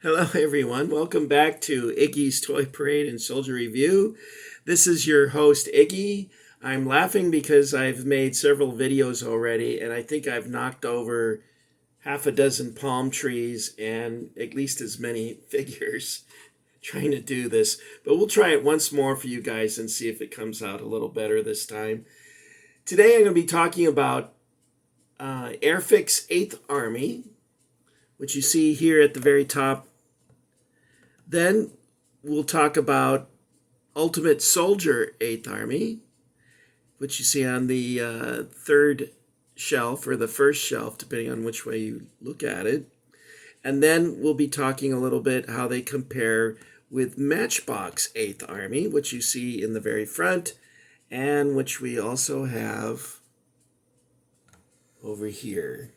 Hello, everyone. Welcome back to Iggy's Toy Parade and Soldier Review. This is your host, Iggy. I'm laughing because I've made several videos already, and I think I've knocked over half a dozen palm trees and at least as many figures trying to do this. But we'll try it once more for you guys and see if it comes out a little better this time. Today I'm going to be talking about Airfix 8th Army, which you see here at the very top. Then we'll talk about Ultimate Soldier 8th Army, which you see on the third shelf or the first shelf, depending on which way you look at it. And then we'll be talking a little bit how they compare with Matchbox 8th Army, which you see in the very front, and which we also have over here.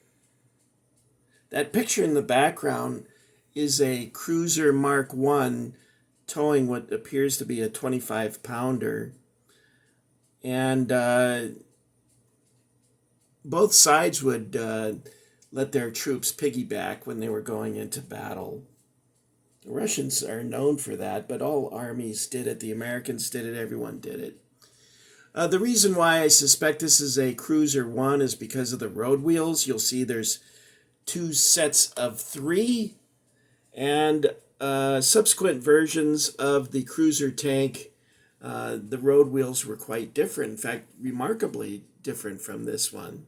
That picture in the background is a Cruiser Mark I towing what appears to be a 25-pounder. And both sides would let their troops piggyback when they were going into battle. The Russians are known for that, but all armies did it. The Americans did it. Everyone did it. The reason why I suspect this is a Cruiser I is because of the road wheels. You'll see there's two sets of three. And subsequent versions of the cruiser tank, the road wheels were quite different. In fact, remarkably different from this one.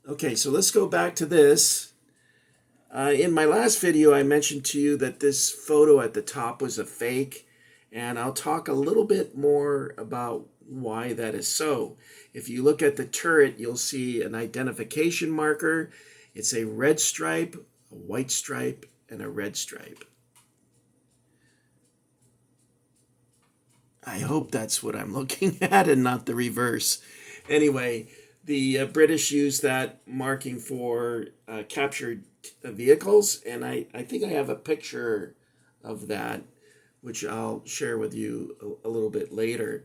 Okay, so let's go back to this. In my last video, I mentioned to you that this photo at the top was a fake, and I'll talk a little bit more about why that is so. If you look at the turret, you'll see an identification marker. It's a red stripe, a white stripe, and a red stripe. I hope that's what I'm looking at and not the reverse. Anyway, the British used that marking for captured vehicles, and I think I have a picture of that, which I'll share with you a little bit later.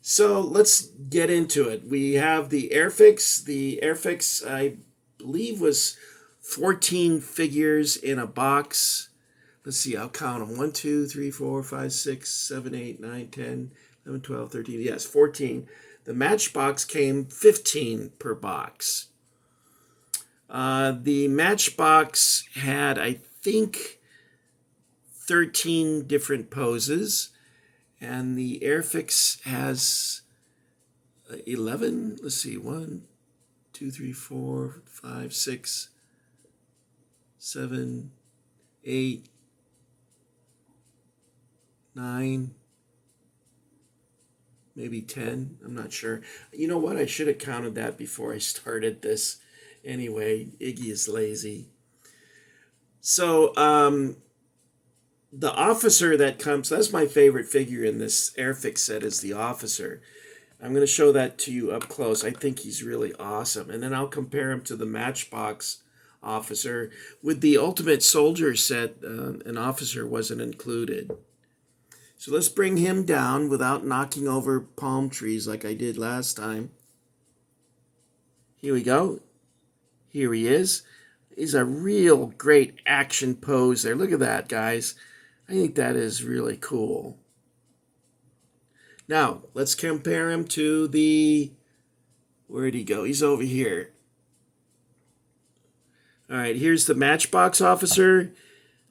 So let's get into it. We have the Airfix. The Airfix, I believe, was 14 figures in a box. Let's see, I'll count them. 1, 2, 3, 4, 5, 6, 7, 8, 9, 10, 11, 12, 13. Yes, 14. The Matchbox came 15 per box. The Matchbox had, I think, 13 different poses. And the Airfix has 11. Let's see, 1, 2, 3, 4, 5, 6, 7, 8, 9, maybe 10. I'm not sure. You know what? I should have counted that before I started this. Anyway, Iggy is lazy. So, the officer that comes, that's my favorite figure in this Airfix set, is the officer. I'm going to show that to you up close. I think he's really awesome. And then I'll compare him to the Matchbox officer. With the Ultimate Soldier set, an officer wasn't included. So let's bring him down without knocking over palm trees like I did last time. Here we go. Here he is. He's a real great action pose there. Look at that, guys. I think that is really cool. Now, let's compare him to the... Where'd he go? He's over here. All right, here's the Matchbox officer.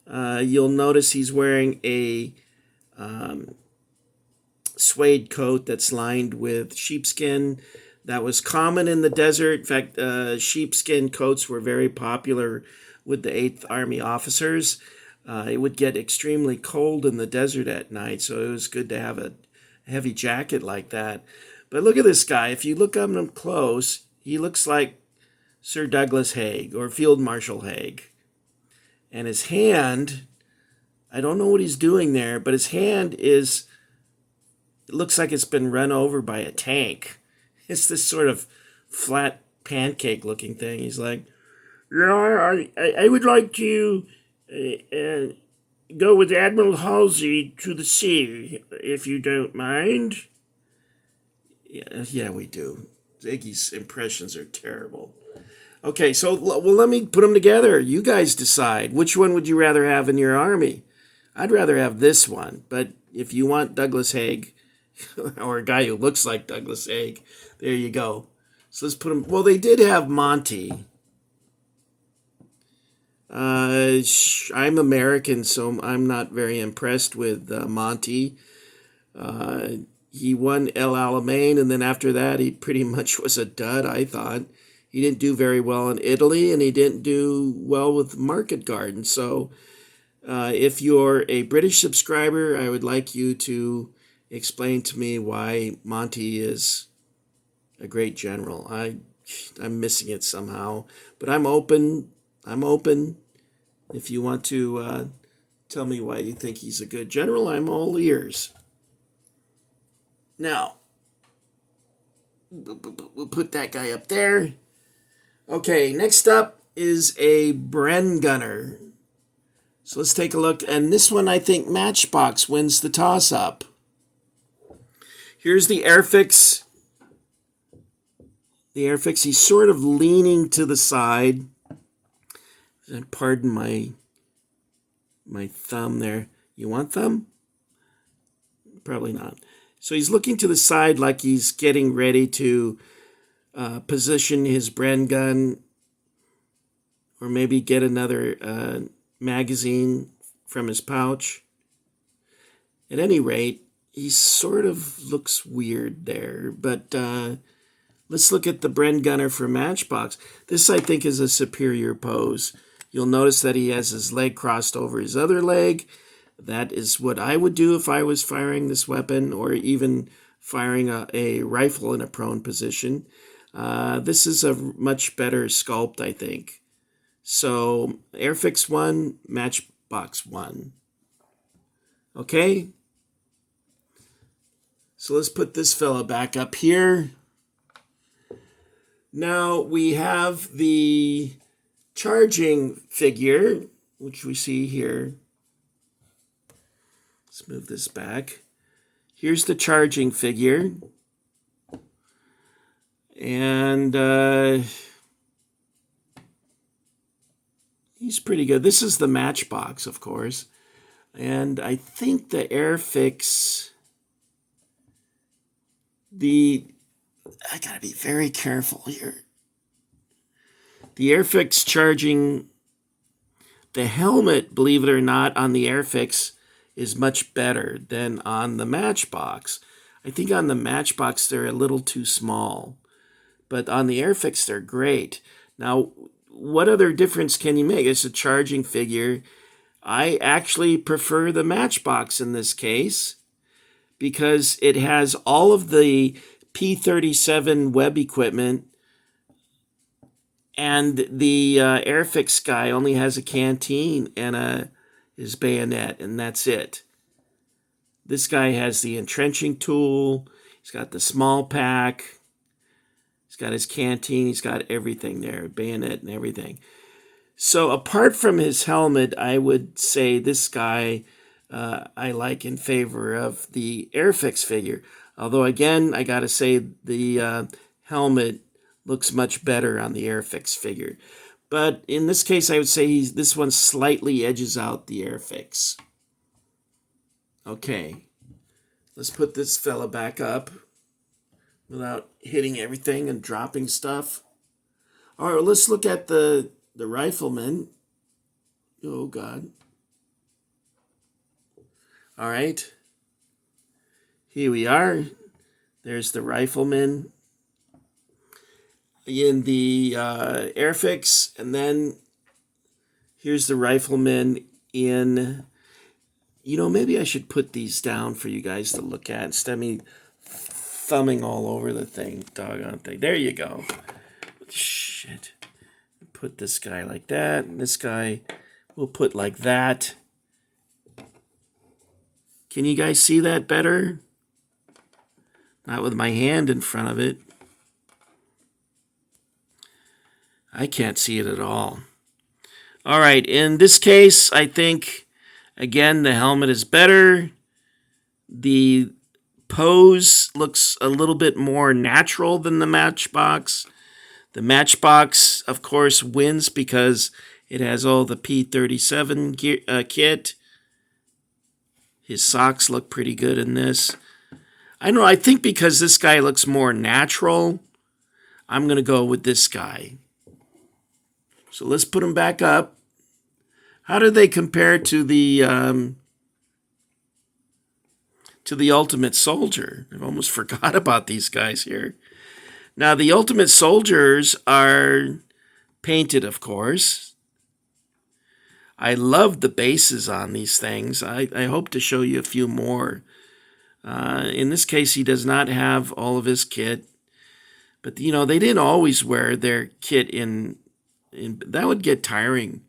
You'll notice he's wearing a suede coat that's lined with sheepskin. That was common in the desert. In fact, sheepskin coats were very popular with the 8th Army officers. It would get extremely cold in the desert at night, so it was good to have a heavy jacket like that. But look at this guy. If you look at him close, he looks like Sir Douglas Haig or Field Marshal Haig. And his hand, I don't know what he's doing there, but his hand it looks like it's been run over by a tank. It's this sort of flat pancake looking thing. He's like, yeah, I would like to go with Admiral Halsey to the sea, if you don't mind. Yeah, we do. Iggy's impressions are terrible. Okay, so well, let me put them together. You guys decide. Which one would you rather have in your army? I'd rather have this one, but if you want Douglas Haig, or a guy who looks like Douglas Haig, there you go. So let's put them. Well, they did have Monty. I'm American, so I'm not very impressed with Monty. He won El Alamein, and then after that, he pretty much was a dud, I thought. He didn't do very well in Italy, and he didn't do well with Market Garden. So if you're a British subscriber, I would like you to explain to me why Monty is a great general. I'm missing it somehow, but I'm open. I'm open. If you want to tell me why you think he's a good general, I'm all ears. Now, we'll put that guy up there. Okay, next up is a Bren gunner. So let's take a look. And this one, I think Matchbox wins the toss-up. Here's the Airfix. The Airfix, he's sort of leaning to the side. Pardon my thumb there. You want thumb? Probably not. So he's looking to the side like he's getting ready to position his Bren gun, or maybe get another magazine from his pouch. At any rate, he sort of looks weird there. But let's look at the Bren gunner for Matchbox. This, I think, is a superior pose. You'll notice that he has his leg crossed over his other leg. That is what I would do if I was firing this weapon, or even firing a rifle in a prone position. This is a much better sculpt, I think. So, Airfix 1, Matchbox 1. Okay? So let's put this fella back up here. Now we have the charging figure, which we see here. Let's move this back. Here's the charging figure. And he's pretty good. This is the Matchbox, of course. And I think the Airfix, I gotta be very careful here. The Airfix charging, the helmet, believe it or not, on the Airfix is much better than on the Matchbox. I think on the Matchbox they're a little too small, but on the Airfix they're great. Now, what other difference can you make? It's a charging figure. I actually prefer the Matchbox in this case because it has all of the P-37 web equipment, and the Airfix guy only has a canteen and his bayonet, and that's it. This guy has the entrenching tool. He's got the small pack. He's got his canteen. He's got everything there, bayonet and everything. So apart from his helmet, I would say this guy I like in favor of the Airfix figure. Although, again, I got to say the helmet looks much better on the Airfix figure. But in this case, I would say this one slightly edges out the Airfix. Okay, let's put this fella back up without hitting everything and dropping stuff. All right, let's look at the Rifleman. Oh, God. All right. Here we are. There's the Rifleman in the Airfix, and then here's the Rifleman in, maybe I should put these down for you guys to look at instead of me thumbing all over the thing, doggone thing. There you go. Shit. Put this guy like that, and this guy we'll put like that. Can you guys see that better? Not with my hand in front of it. I can't see it at all. All right, in this case, I think, again, the helmet is better. The pose looks a little bit more natural than the Matchbox. The Matchbox, of course, wins because it has all the P37 kit. His socks look pretty good in this. I don't know, I think because this guy looks more natural, I'm going to go with this guy. So let's put him back up. How do they compare to the Ultimate Soldier? I've almost forgot about these guys here. Now, the Ultimate Soldiers are painted, of course. I love the bases on these things. I hope to show you a few more. In this case, he does not have all of his kit. But, you know, they didn't always wear their kit in that would get tiring,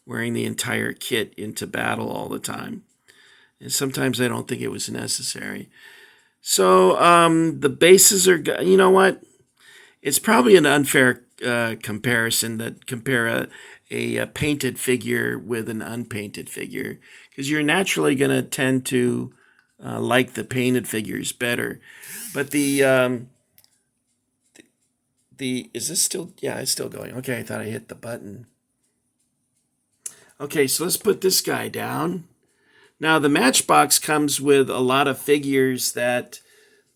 wearing the entire kit into battle all the time. And sometimes I don't think it was necessary. So the bases are, you know what? It's probably an unfair comparison that compare a painted figure with an unpainted figure, because you're naturally going to tend to like the painted figures better. But the is this still? Yeah, it's still going. Okay, I thought I hit the button. Okay, so let's put this guy down. Now the Matchbox comes with a lot of figures that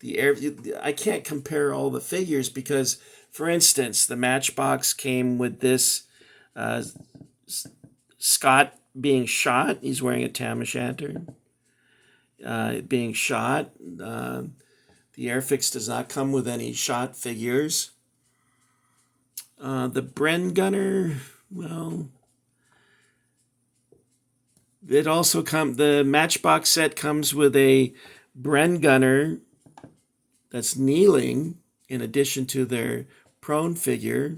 I can't compare all the figures because, for instance, the Matchbox came with this Scott being shot. He's wearing a tam o' shanter. Being shot. The Airfix does not come with any shot figures. The Bren gunner, well, it also the Matchbox set comes with a Bren gunner that's kneeling in addition to their prone figure.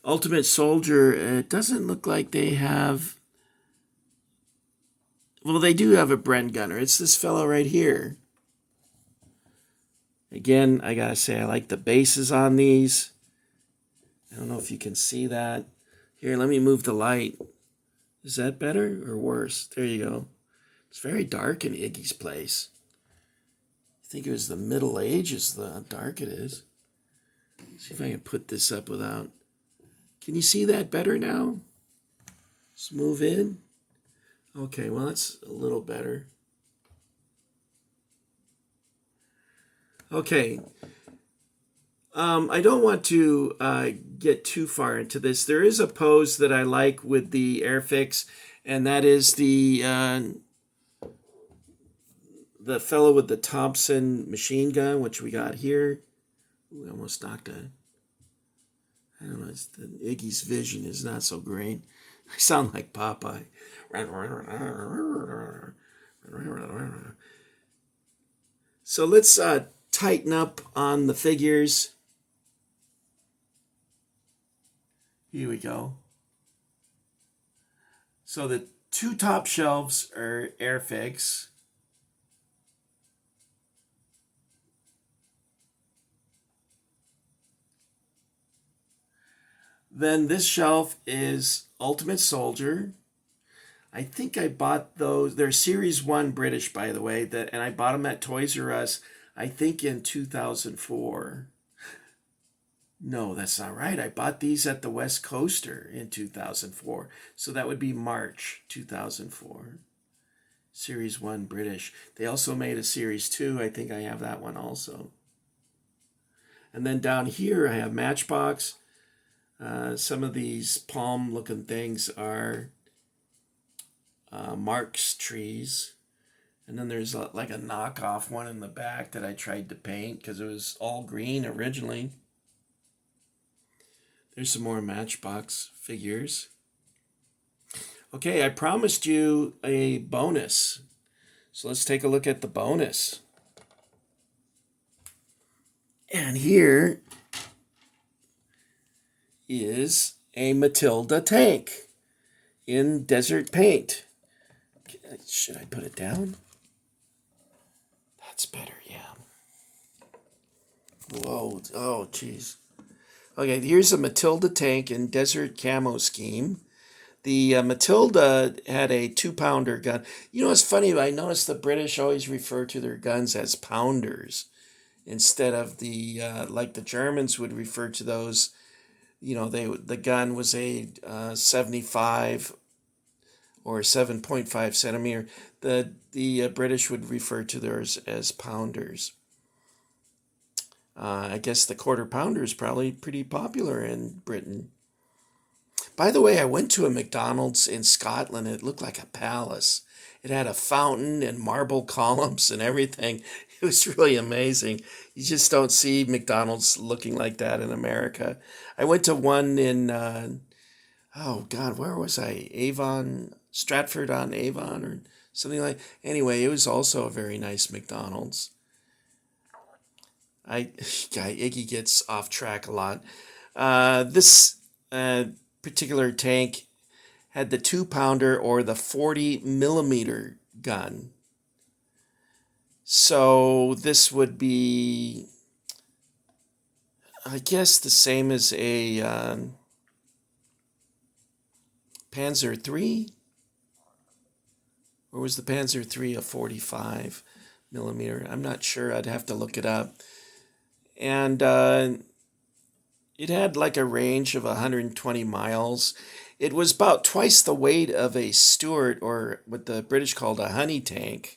Ultimate Soldier, it doesn't look like they have. Well, they do have a Bren gunner. It's this fellow right here. Again, I gotta say, I like the bases on these. I don't know if you can see that. Here, let me move the light. Is that better or worse? There you go. It's very dark in Iggy's place. I think it was the Middle Ages, how dark it is. Let's see if I can put this up without. Can you see that better now? Let's move in. Okay, well, that's a little better. Okay. I don't want to get too far into this. There is a pose that I like with the Airfix, and that is the fellow with the Thompson machine gun, which we got here. Ooh, I almost knocked a. I don't know. Iggy's vision is not so great. I sound like Popeye. So let's tighten up on the figures. Here we go. So the two top shelves are Airfix. Then this shelf is Ultimate Soldier. I think I bought those. They're Series 1 British, by the way, and I bought them at Toys R Us, I think in 2004. No, that's not right. I bought these at the West Coaster in 2004. So that would be March 2004. Series 1 British. They also made a Series 2. I think I have that one also. And then down here I have Matchbox. Some of these palm-looking things are Mark's trees. And then there's like a knockoff one in the back that I tried to paint because it was all green originally. There's some more Matchbox figures. Okay, I promised you a bonus. So let's take a look at the bonus. And here is a Matilda tank in desert paint. Should I put it down? That's better, yeah. Whoa, oh, jeez. Okay, here's a Matilda tank in desert camo scheme. The Matilda had a 2-pounder gun. You know, it's funny, I noticed the British always refer to their guns as pounders. instead of the like the Germans would refer to those. The gun was a 75 or 7.5 centimeter. The British would refer to theirs as pounders. I guess the quarter pounder is probably pretty popular in Britain. By the way, I went to a McDonald's in Scotland. It looked like a palace. It had a fountain and marble columns and everything. It was really amazing. You just don't see McDonald's looking like that in America. I went to one in, oh God, where was I? Avon, Stratford on Avon or something like. Anyway, it was also a very nice McDonald's. Iggy gets off track a lot. This particular tank had the 2-pounder or the 40 millimeter gun. So this would be, I guess, the same as a Panzer III? Or was the Panzer III a 45 millimeter? I'm not sure. I'd have to look it up. And it had like a range of 120 miles. It was about twice the weight of a Stuart, or what the British called a honey tank.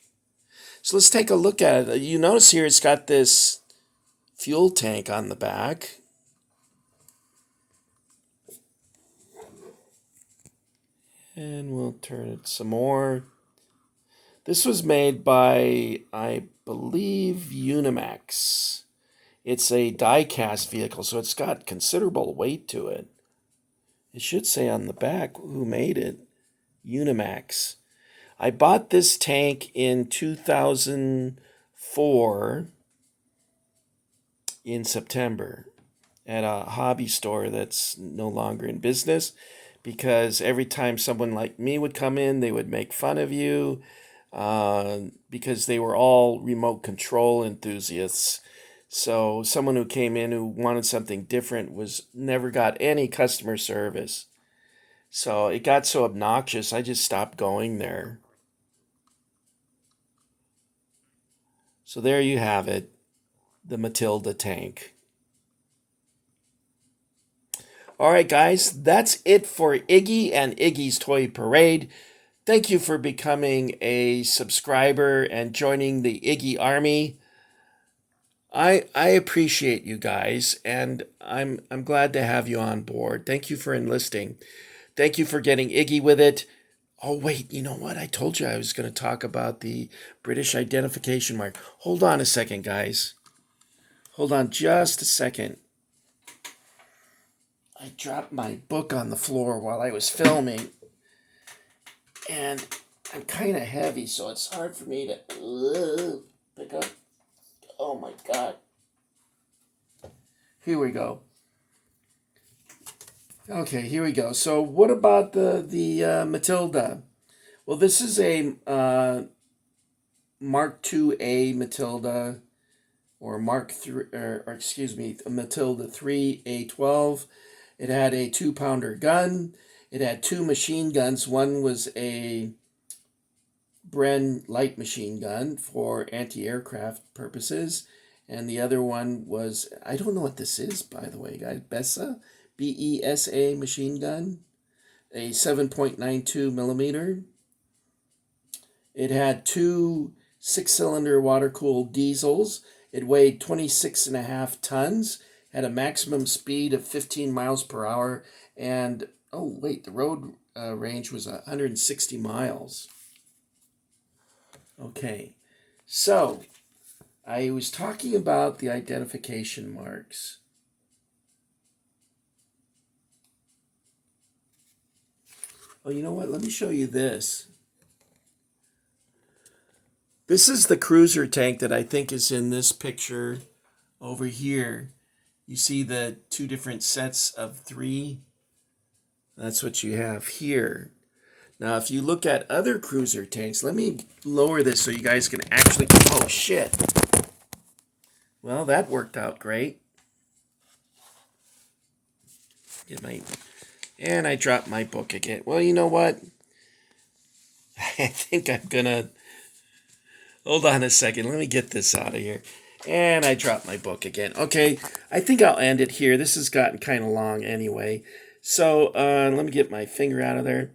So let's take a look at it. You notice here it's got this fuel tank on the back. And we'll turn it some more. This was made by, I believe, Unimax. It's a die-cast vehicle, so it's got considerable weight to it. It should say on the back who made it. Unimax. I bought this tank in 2004 in September at a hobby store that's no longer in business, because every time someone like me would come in, they would make fun of you because they were all remote control enthusiasts. So someone who came in who wanted something different never got any customer service. So it got so obnoxious, I just stopped going there. So there you have it, the Matilda tank. All right, guys, that's it for Iggy and Iggy's Toy Parade. Thank you for becoming a subscriber and joining the Iggy Army. I appreciate you guys, and I'm glad to have you on board. Thank you for enlisting. Thank you for getting Iggy with it. Oh, wait, you know what? I told you I was going to talk about the British identification mark. Hold on a second, guys. Hold on just a second. I dropped my book on the floor while I was filming, and I'm kind of heavy, so it's hard for me to pick up. Oh my God. Here we go. Okay, here we go. So what about the Matilda? Well, this is a Mark II-A Matilda, or a Matilda 3A12. It had a 2-pounder gun. It had 2 machine guns. One was a Bren light machine gun for anti-aircraft purposes, and the other one was, I don't know what this is, by the way, guys, BESA machine gun, a 7.92 millimeter. It had 2 6-cylinder water-cooled diesels. It weighed 26.5 tons, had a maximum speed of 15 miles per hour, and, oh wait, the road range was 160 miles. Okay, so I was talking about the identification marks. Oh, you know what? Let me show you this. This is the cruiser tank that I think is in this picture over here. You see the 2 different sets of 3? That's what you have here. Now, if you look at other cruiser tanks, let me lower this so you guys can actually, oh shit. Well, that worked out great. And I dropped my book again. Well, you know what? I think I'm gonna, hold on a second. Let me get this out of here. And I dropped my book again. Okay, I think I'll end it here. This has gotten kind of long anyway. So let me get my finger out of there.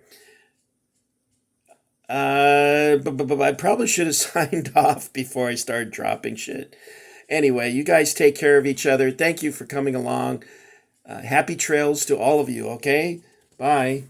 But I probably should have signed off before I started dropping shit. Anyway, you guys take care of each other. Thank you for coming along. Happy trails to all of you, okay? Bye.